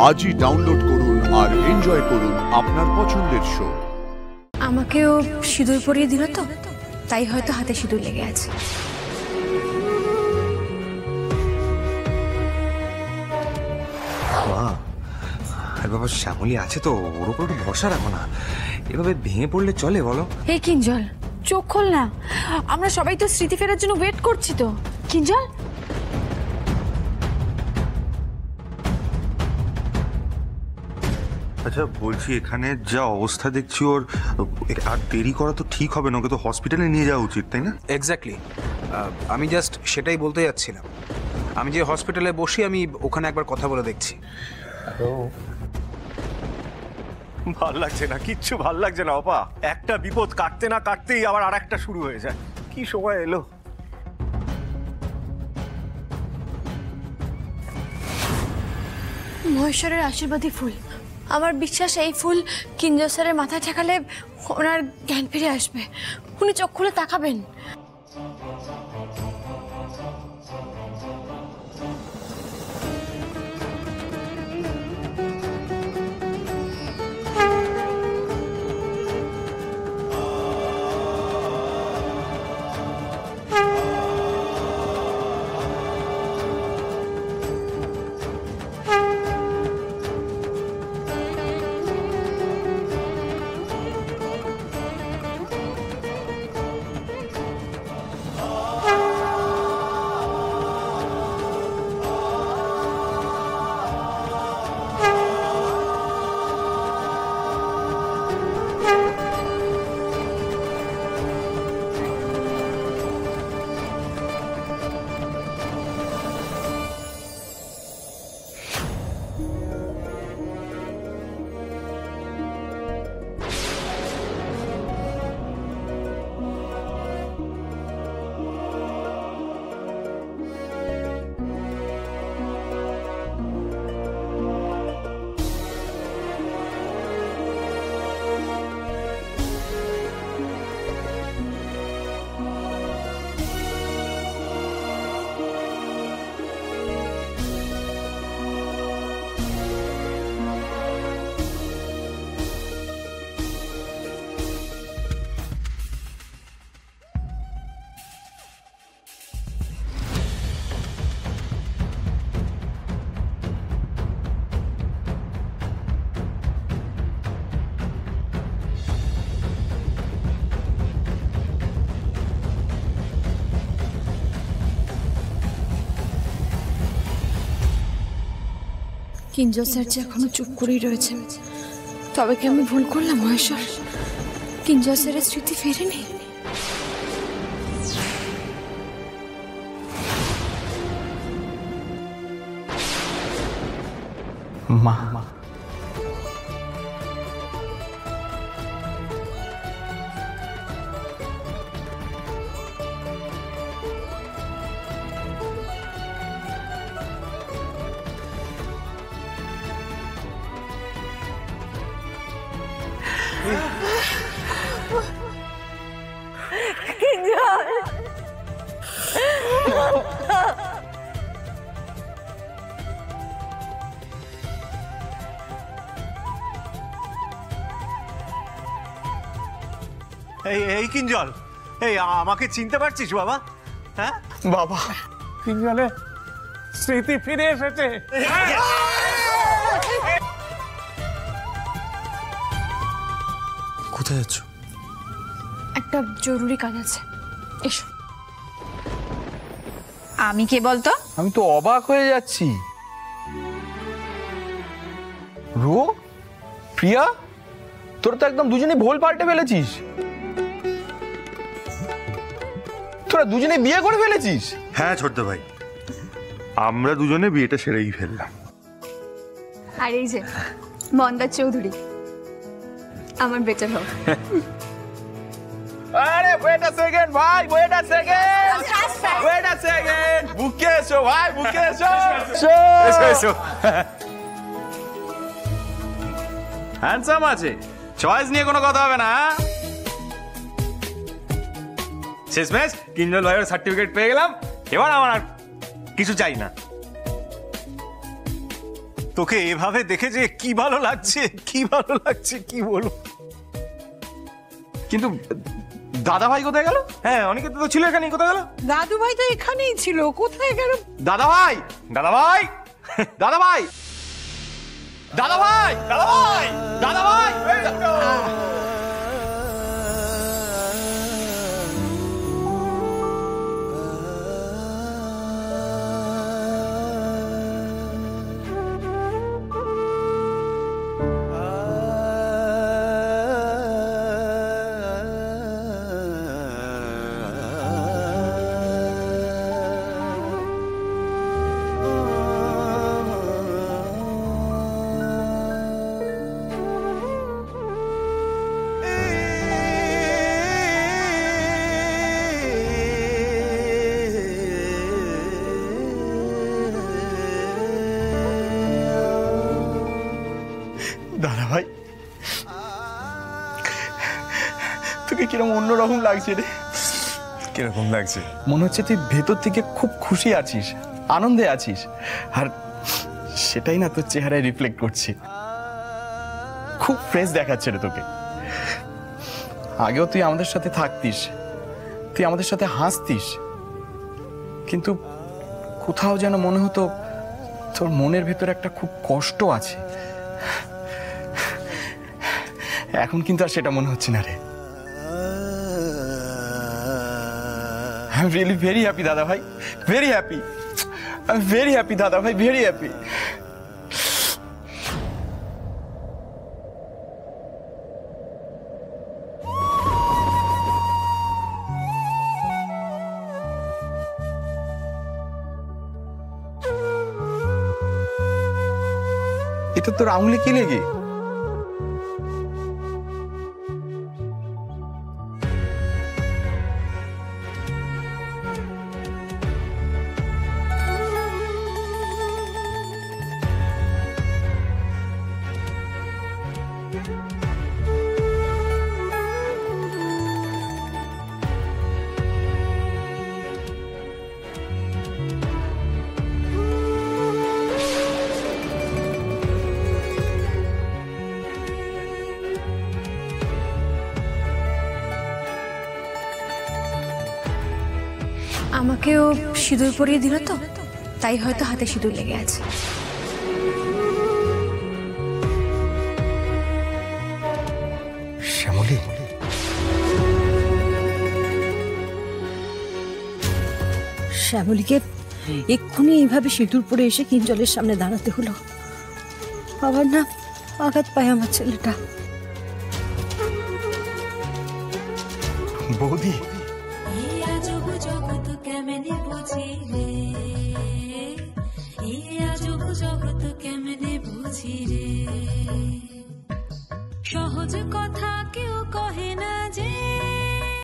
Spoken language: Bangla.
আজই ডাউনলোড করুন আর এনজয় করুন আপনার পছন্দের শো। আমাকেও সিঁদুর পরিয়ে দিল তো, তাই হয়তো হাতে সিঁদুর লেগে আছে। আর বাবা শ্যামলী আছে তো, ওর উপর একটু ভরসা রাখো না। এভাবে ভেঙে পড়লে চলে বলো? এই কিঞ্জল, চোখ খোল না, আমরা সবাই তো স্মৃতি ফেরার জন্য ওয়েট করছি তো। কিঞ্জল, আচ্ছা বলছি, এখানে যা অবস্থা দেখছি ওর, আর দেরি করা তো ঠিক হবে না, ওকে তো হসপিটালে নিয়ে যাওয়া উচিত, তাই না? এক্স্যাক্টলি, আমি জাস্ট সেটাই বলতে যাচ্ছিলাম। আমি যে হসপিটালে বসি, আমি ওখানে একবার কথা বলে দেখছি। ভাল লাগছে না, কিচ্ছু ভাল লাগছে না অপা। একটা বিপদ কাটতে না কাটতেই আবার আর একটা শুরু হয়ে যায়। কি সময় এলো! মহেশ্বরের আশীর্বাদী ফুল। আমার বিশ্বাস এই ফুল কিঞ্জল স্যারের মাথায় ঠেকালে ওনার জ্ঞান ফিরে আসবে, উনি চোখ খুলে তাকাবেন। কিঞ্জল স্যার যে এখনো চুপ করেই রয়েছে, তবে কি আমি ভুল করলাম মহেশ্বর? কিঞ্জল স্যারের স্মৃতি ফেরেনি? মা, এই কিঞ্জল, এই আমাকে চিনতে পারছিস বাবা? হ্যাঁ বাবা, কিঞ্জলের স্মৃতি ফিরে এসেছে। কোথায় যাচ্ছ? একটা জরুরি কাজ আছে, এসো। আমি কে বলতো? আমি তো অবাক হয়ে যাচ্ছি। রো, প্রিয়া, তোর তো একদম দুজনে ভোল পাল্টে ফেলেছিস। তোরা দুজনে বিয়ে করে ফেলেছিস? হ্যাঁ ছোট্ট ভাই, আমরা দুজনে বিয়েটা সেরেই ফেললাম। আর এই যে মন্দার চৌধুরী, আমার বেটার হোক। আরে ওয়েট আ সেকেন্ড ভাই, wait a second, wait a second. বুকে এসো ভাই, বুকে এসো। এসো। হ্যান্ডসাম আছে, চয়েস নিয়ে কোনো কথা হবে না। শেষমেশ কিঞ্জল ভাইয়ের সার্টিফিকেট পেয়ে গেলাম, এবার আমার আর কিছু চাই না। তোকে এভাবে দেখে যে কি ভালো লাগছে, কি ভালো লাগছে, কি বলবো। কিন্তু দাদা ভাই কোথায় গেল? হ্যাঁ, অনেকে তো ছিল এখানে, কোথায় গেল? দাদু ভাই তো এখানেই ছিল, কোথায় গেল? দাদা ভাই, দাদা ভাই, দাদা ভাই, দাদা ভাই, দাদা ভাই, দাদা ভাই, দাদা ভাই, তোকে কিরকম অন্যরকম লাগছে রে? কিরকম লাগছে? মনে হচ্ছে তুই ভেতর থেকে খুব খুশি আছিস, আনন্দে আছিস, আর সেটাই না তোর চেহারায় রিফ্লেক্ট করছে। খুব ফ্রেশ দেখাচ্ছে রে তোকে। আগেও তুই আমাদের সাথে থাকতিস, তুই আমাদের সাথে হাসতিস, কিন্তু কোথাও যেন মনে হতো তোর মনের ভেতর একটা খুব কষ্ট আছে। এখন কিন্তু আর সেটা মনে হচ্ছে না রে। I am really very happy দাদা ভাই, very happy. I am very happy দাদা ভাই, ভেরি হ্যাপি। এটা তোর আঙুলে কি লেগে? আমাকেও সিঁদুর পরিয়ে দিল তো, তাই হয়তো হাতে সিঁদুর লেগে আছে। শ্যামলী, শ্যামলীকে এক্ষুনি এইভাবে সিঁদুর পরে এসে কিঞ্জলের সামনে দাঁড়াতে হলো। আবার না আঘাত পায় আমার ছেলেটা। বৌদি, সহজ কথা কেউ কহে না যে